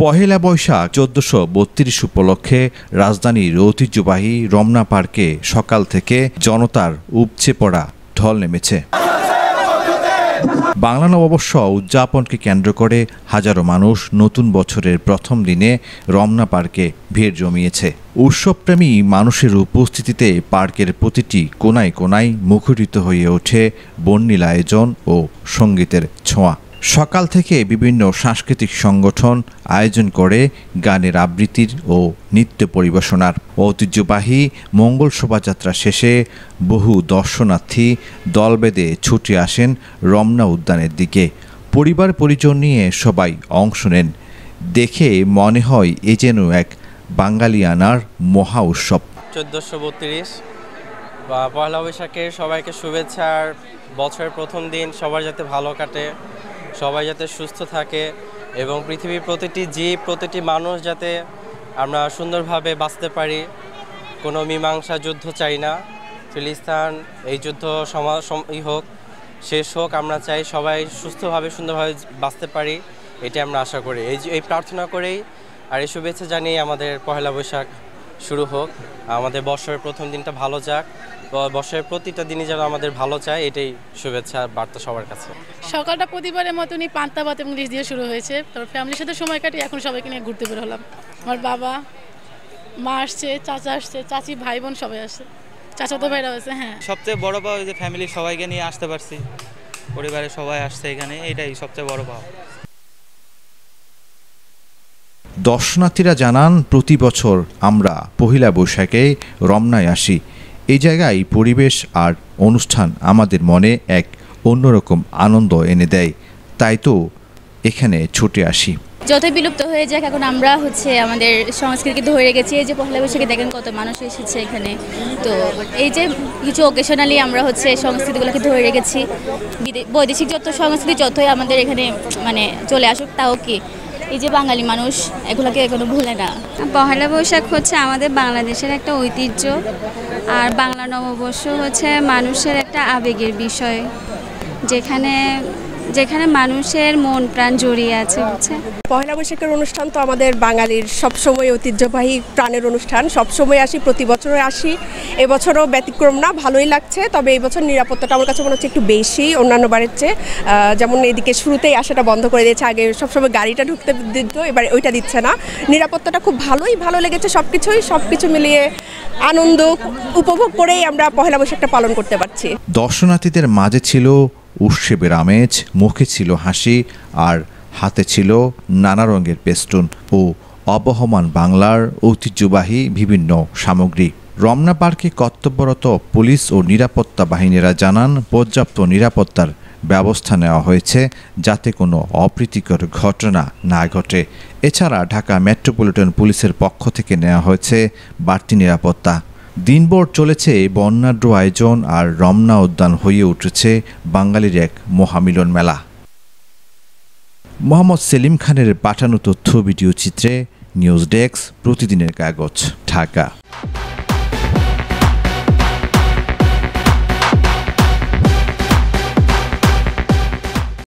পহেলা বৈশাখ ১৪৩২ উপলক্ষে রাজধানীর ঐতিহ্যবাহী রমনা পার্কে সকাল থেকে জনতার উপচে পড়া ঢল নেমেছে। বাংলা নববর্ষ উদযাপনকে কেন্দ্র করে হাজারো মানুষ নতুন বছরের প্রথম দিনে রমনা পার্কে ভিড় জমিয়েছে। উৎসবপ্রেমী মানুষের উপস্থিতিতে পার্কের প্রতিটি কোনায় কোনায় মুখরিত হয়ে ওঠে বর্ণিল আয়োজন ও সঙ্গীতের ছোঁয়া। সকাল থেকে বিভিন্ন সাংস্কৃতিক সংগঠন আয়োজন করে গানের আবৃত্তির ও নৃত্য পরিবেশনার। ঐতিহ্যবাহী মঙ্গল শোভাযাত্রা শেষে বহু দর্শনার্থী দল বেঁধে ছুটে আসেন রমনা উদ্যানের দিকে। পরিবার পরিজন নিয়ে সবাই অংশ নেন। দেখে মনে হয় এ যেন এক বাঙালিয়ানার মহা উৎসব। ১৪৩২ বা পয়লা বৈশাখের সবাইকে শুভেচ্ছা। আর বছরের প্রথম দিন সবার যাতে ভালো কাটে, সবাই যাতে সুস্থ থাকে এবং পৃথিবীর প্রতিটি জীব, প্রতিটি মানুষ যাতে আমরা সুন্দরভাবে বাঁচতে পারি। কোনো মীমাংসা যুদ্ধ চাই না। ফিলিস্তিন এই যুদ্ধ হোক, শেষ হোক, আমরা চাই সবাই সুস্থভাবে সুন্দরভাবে বাঁচতে পারি। এটি আমরা আশা করি। এই প্রার্থনা করেই আর এই শুভেচ্ছা জানিয়ে আমাদের পয়লা বৈশাখ শুরু হোক। আমাদের বছরের প্রথম দিনটা ভালো যাক, বছরের প্রতিটা দিনই যেন আমাদের ভালো চায়, এটাই শুভেচ্ছা বার্তা সবার কাছে। সকালটা প্রতিবারের মতনই পান্তা ভাত এবং ইলিশ দিয়ে শুরু হয়েছে। তারপর ফ্যামিলির সাথে সময় কাটিয়ে এখন সবাইকে নিয়ে ঘুরতে বের হলাম। আমার বাবা মা আসছে, চাচা আসছে, চাচি, ভাই বোন সবাই আসছে, চাচাতো ভাইরা আছে। হ্যাঁ, সবচেয়ে বড় পাওয়া যে ফ্যামিলির সবাইকে নিয়ে আসতে পারছি, পরিবারের সবাই আসছে এখানে, এটাই সবচেয়ে বড় পাওয়া। দর্শনার্থীরা জানান, প্রতি বছর আমরা পহিলা বৈশাখে রমনায় আসি। এই জায়গায় পরিবেশ আর অনুষ্ঠান আমাদের মনে এক অন্যরকম আনন্দ এনে দেয়, তাই তো এখানে ছুটে আসি। যতই বিলুপ্ত হয়ে যাক, এখন আমরা আমাদের সংস্কৃতিকে ধরে রেখেছি। এই যে পহেলা বৈশাখে দেখেন কত মানুষ এসেছে এখানে। তো এই যে কিছু অকেশনালি আমরা সংস্কৃতিগুলোকে ধরে রেখেছি। বৈদেশিক যত সংস্কৃতি যতই আমাদের এখানে চলে আসুক, তাও কি এই যে বাঙালি মানুষ এগুলোকে এখনো ভুলে না। পহেলা বৈশাখ আমাদের বাংলাদেশের একটা ঐতিহ্য, আর বাংলা নববর্ষ মানুষের একটা আবেগের বিষয়, যেখানে মানুষের মন প্রাণ জড়িয়ে আছে। পহেলা বৈশাখের অনুষ্ঠান তো আমাদের বাঙালির সবসময় ঐতিহ্যবাহী প্রাণের অনুষ্ঠান। সবসময় আসি, প্রতি বছরে আসি, এবছরও ব্যতিক্রম না। ভালোই লাগছে, তবে এই বছর নিরাপত্তাটা আমার কাছে মনে হচ্ছে একটু বেশি অন্যান্য বারের চেয়ে। যেমন এদিকে শুরুতেই আসাটা বন্ধ করে দিয়েছে, আগে সবসময় গাড়িটা ঢুকতে দিত, এবার ওইটা দিচ্ছে না। নিরাপত্তাটা খুব ভালো লেগেছে। সবকিছু মিলিয়ে আনন্দ উপভোগ করেই আমরা পহেলা বৈশাখটা পালন করতে পারছি। দর্শনার্থীদের মাঝে ছিল উৎসবের আমেজ, মুখে ছিল হাসি, আর হাতে ছিল নানা রঙের পেস্টুন ও অবহমান বাংলার ঐতিহ্যবাহী বিভিন্ন সামগ্রী। রমনা পার্কে কর্তব্যরত পুলিশ ও নিরাপত্তা বাহিনীরা জানান, পর্যাপ্ত নিরাপত্তার ব্যবস্থা নেওয়া হয়েছে যাতে কোনো অপ্রীতিকর ঘটনা না ঘটে। এছাড়া ঢাকা মেট্রোপলিটন পুলিশের পক্ষ থেকে নেওয়া হয়েছে বাড়তি নিরাপত্তা। দিনভর চলেছে বর্ণাঢ্য আয়োজন, আর রমনা উদ্যান হয়ে উঠেছে বাঙালির এক মহামিলন মেলা। মোহাম্মদ সেলিম খানের পাঠানো তথ্য ভিডিও চিত্রে নিউজ ডেস্ক, প্রতিদিনের কাগজ, ঢাকা।